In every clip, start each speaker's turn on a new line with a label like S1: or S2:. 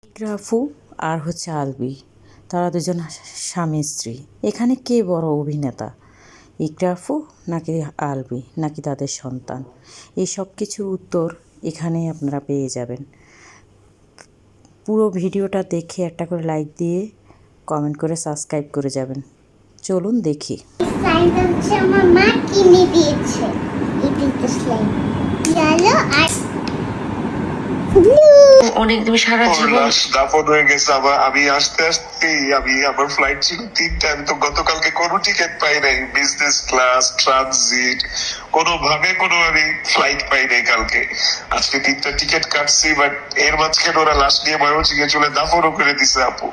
S1: রাফু আর হচ্ছে আলবি, তারা দুজন স্বামী স্ত্রী। এখানে কে বড় অভিনেতা, ইকরাফু নাকি আলবি নাকি তাদের সন্তান? এই সব কিছুর উত্তর এখানেই আপনারা পেয়ে যাবেন। পুরো ভিডিওটা দেখে একটা করে লাইক দিয়ে কমেন্ট করে সাবস্ক্রাইব করে যাবেন। চলুন দেখি।
S2: আমার মা কিনে দিয়েছে
S3: অনেক তুমি সারা জীবন
S4: দাফন হয়ে গেছে। আমি আসতে আসতেই আমার ফ্লাইট ছিল 3টা। আমি তো গতকালকে কোনো টিকিট পাই নাই, বিজনেস ক্লাস, ট্রানজিট, কোনোভাবে কোনো আমি ফ্লাইট পাই নাই কালকে। আজকে 3টা টিকিট কাটছি, বাট এর মাঝখানে ওরা লাশ নিয়ে ময়মনসিংহে চলে দাফনও করে দিছে আপু।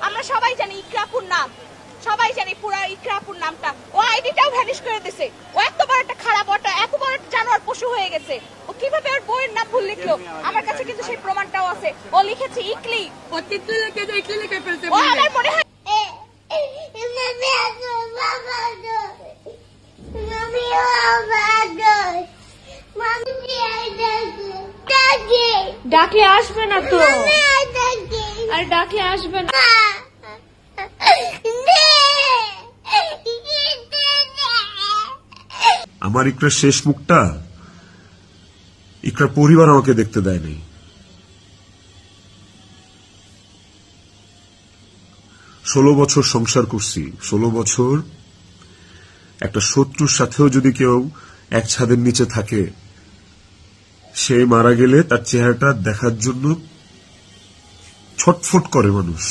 S5: আমরা সবাই জানি ইকরাপুর নাম, সবাই জানি পুরা ইকরাপুর নামটা। ও আইডিটাও ভ্যানিশ করে দিয়েছে। ও এত বড় একটা খারাপ, এত বড় জানোয়ার পশু হয়ে গেছে। ও কিভাবে ওর বউয়ের নাম ভুল লিখলো? আমার কাছে কিন্তু সেই প্রমাণটাও আছে। ও লিখেছে ইকলি। ও তিতলি লিখে ফেলছে। ও আমার মনে হয় ডাকলে আসবে না তো, আর ডাকলে আসবে না।
S6: আমার ইকরার শেষ মুখটা ইকরার পরিবার আমাকে দেখতে দেয় নাই। 16 বছর সংসার করছি, 16 বছর একটা শত্রুর সাথেও যদি কেউ এক ছাদের নিচে থাকে, সে মারা গেলে তার চেহারাটা দেখার জন্য ছটফট করে মানুষ।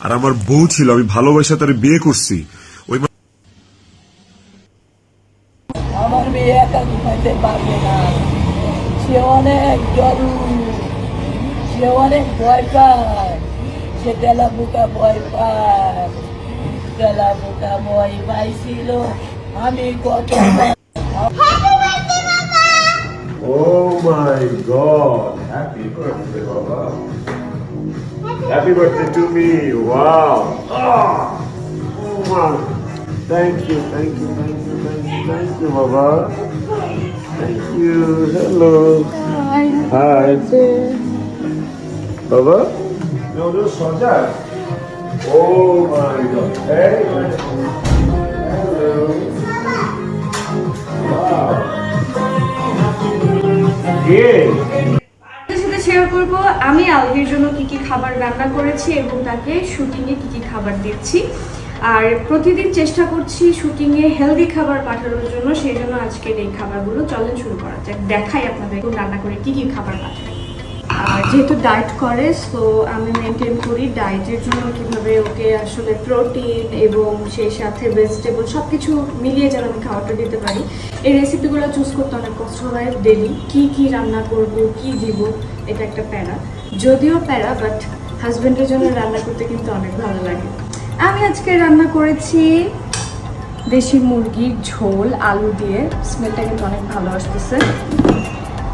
S6: আর আমার বউ ছিল, আমি ভালোবাসা তার বিয়ে করছি। ওই
S7: আমার মেয়ে একা ঘুমাইতে পারবে না, সে অনেক সে অনেক ভয় পায়, সে তেলাপোকা ভয় পায়, তেলাপোকা ভয় পাইছিল। আমি কত
S6: Oh my God! Happy birthday, Baba! Happy birthday to me! Wow! Oh my! Thank you, Baba! Thank you. Hello. Hi. Baba? No, no, Soja. Oh my God! Hey. Hello. Wow.
S8: আপনাদের সাথে শেয়ার করব আমি আলবির জন্য কি কি খাবার রান্না করেছি এবং তাকে শুটিংয়ে কি কি খাবার দিচ্ছি। আর প্রতিদিন চেষ্টা করছি শুটিংয়ে হেলদি খাবার পাঠানোর জন্য, সেই জন্য আজকের এই খাবারগুলো চলেন শুরু করা যাক। দেখাই আপনাদের রান্না করে কি কি খাবার পাঠাই। আর যেহেতু ডায়েট করে, সো আমি মেনটেন করি ডায়েটের জন্য কিভাবে ওকে আসলে প্রোটিন এবং সেই সাথে ভেজিটেবল সব কিছু মিলিয়ে যেন আমি খাবারটা দিতে পারি। এই রেসিপিগুলো চুজ করতে অনেক কষ্ট হয় ডেলি। কি রান্না করব, কি দিব, এটা একটা প্যারা। যদিও প্যারা, বাট হাজব্যান্ডের জন্য রান্না করতে কিন্তু অনেক ভালো লাগে। আমি আজকে রান্না করেছি দেশি মুরগির ঝোল আলু দিয়ে, স্মেলটা কিন্তু অনেক ভালো আসতেছে।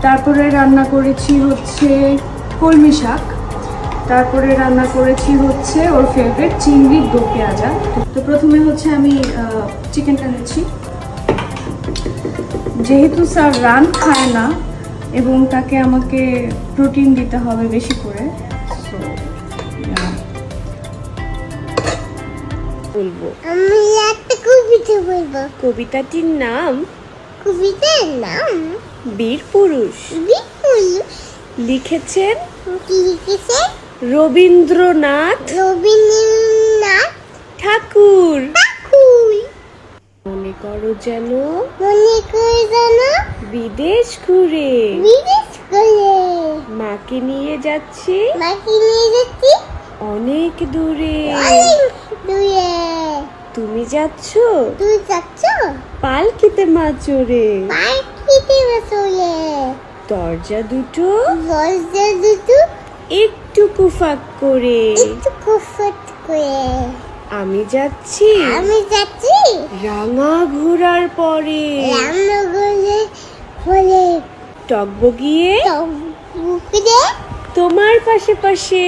S8: তারপরে রান্না করেছি হচ্ছে কলমি শাক। তারপরে রান্না করেছি হচ্ছে ওর ফেভারিট চিংড়ি দো পেঁয়াজা। তো প্রথমে হচ্ছে আমি চিকেনটা নিচ্ছি। যেহেতু স্যার রান খায় না এবং তাকে আমাকে প্রোটিন দিতে হবে বেশি করে, বলবো
S2: আমি একটা কবিতা বলবো।
S8: কবিতাটির নাম
S2: কবিতার নাম
S8: বীর পুরুষ। লিখেছেন রবীন্দ্রনাথ ঠাকুর। মনে করো যেন বিদেশ ঘুরে মাকে নিয়ে যাচ্ছি অনেক দূরে। তুমি যাচ্ছ পালকিতে মা চড়ে। দরজা দুটো একটু কুফাক করে। আমি যাচ্ছি রাঙা ঘোড়ার পরে। টকবগিয়ে তোমার পাশে পাশে।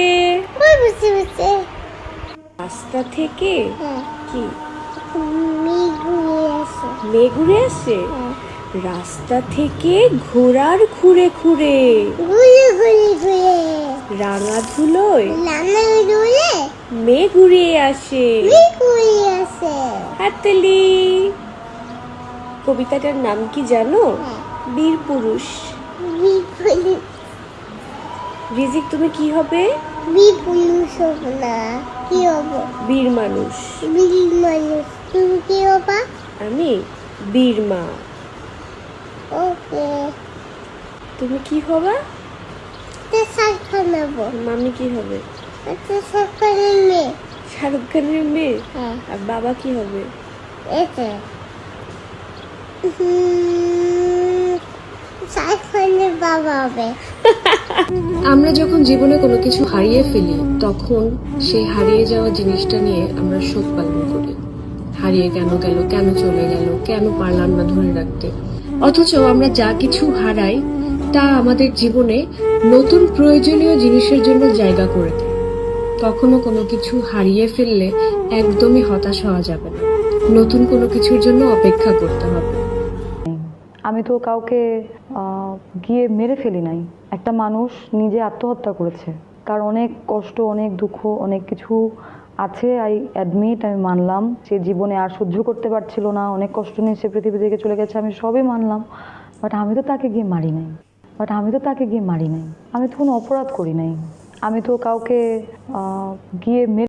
S8: রাস্তা থেকে কি
S2: তুমি ঘুরে আসো।
S8: মেয়ে ঘুরে আসে রাস্তা থেকে ঘোড়ার ঘুরে ঘুরে
S2: ঘুরে ঘুরে ঘুরে
S8: রাঙা ধুলোয়
S2: লালা উড়ে
S8: মেয়ে ঘুরে আসে
S2: ঘুরে আসে।
S8: হাততালি। কবিতাটার নাম কি জানো? বীর পুরুষ।
S2: বিপুল
S8: রিজিক তুমি কি হবে?
S2: বিপুল সবনা কি হবো?
S8: বীর মানুষ।
S2: বিল মানুষ তুমি কি হবা?
S8: আমি বীর মা।
S2: ওকে
S8: তুমি কি হবা?
S2: তো সাইকেল নেবো।
S8: মামি কি হবে?
S2: তো সাইকেলের মেয়ে।
S8: শাহরুখ খানের মেয়ে।
S2: হ্যাঁ
S8: আর বাবা কি হবে?
S2: এতে সাইকেলের বাবা হবে।
S8: আমরা যখন জীবনে কোনো কিছু হারিয়ে ফেলি তখন সেই হারিয়ে যাওয়া জিনিসটা নিয়ে আমরা শোক পালন করি। হারিয়ে কেন গেল, কেন চলে গেল, কেন পারলাম না ধরে রাখতে। অথচ আমরা যা কিছু হারাই তা আমাদের জীবনে নতুন প্রয়োজনীয় জিনিসের জন্য জায়গা করে দেয়। কখনো কোনো কিছু হারিয়ে ফেললে একদমই হতাশ হওয়া যাবে না, নতুন কোনো কিছুর জন্য অপেক্ষা করতে হবে।
S9: আমি তো কাউকে গিয়ে মেরে ফেলি নাই। একটা মানুষ নিজে আত্মহত্যা করেছে, তার অনেক কষ্ট, অনেক দুঃখ, অনেক কিছু আছে। আই অ্যাডমিট, আমি মানলাম সে জীবনে আর সহ্য করতে পারছিল না, অনেক কষ্ট নিয়ে সে পৃথিবী থেকে চলে গেছে, আমি সবই মানলাম। বাট আমি তো তাকে গিয়ে মারি নাই। আমি তো কোনো অপরাধ করি নাই। আমি তো কাউকে গিয়ে মেরে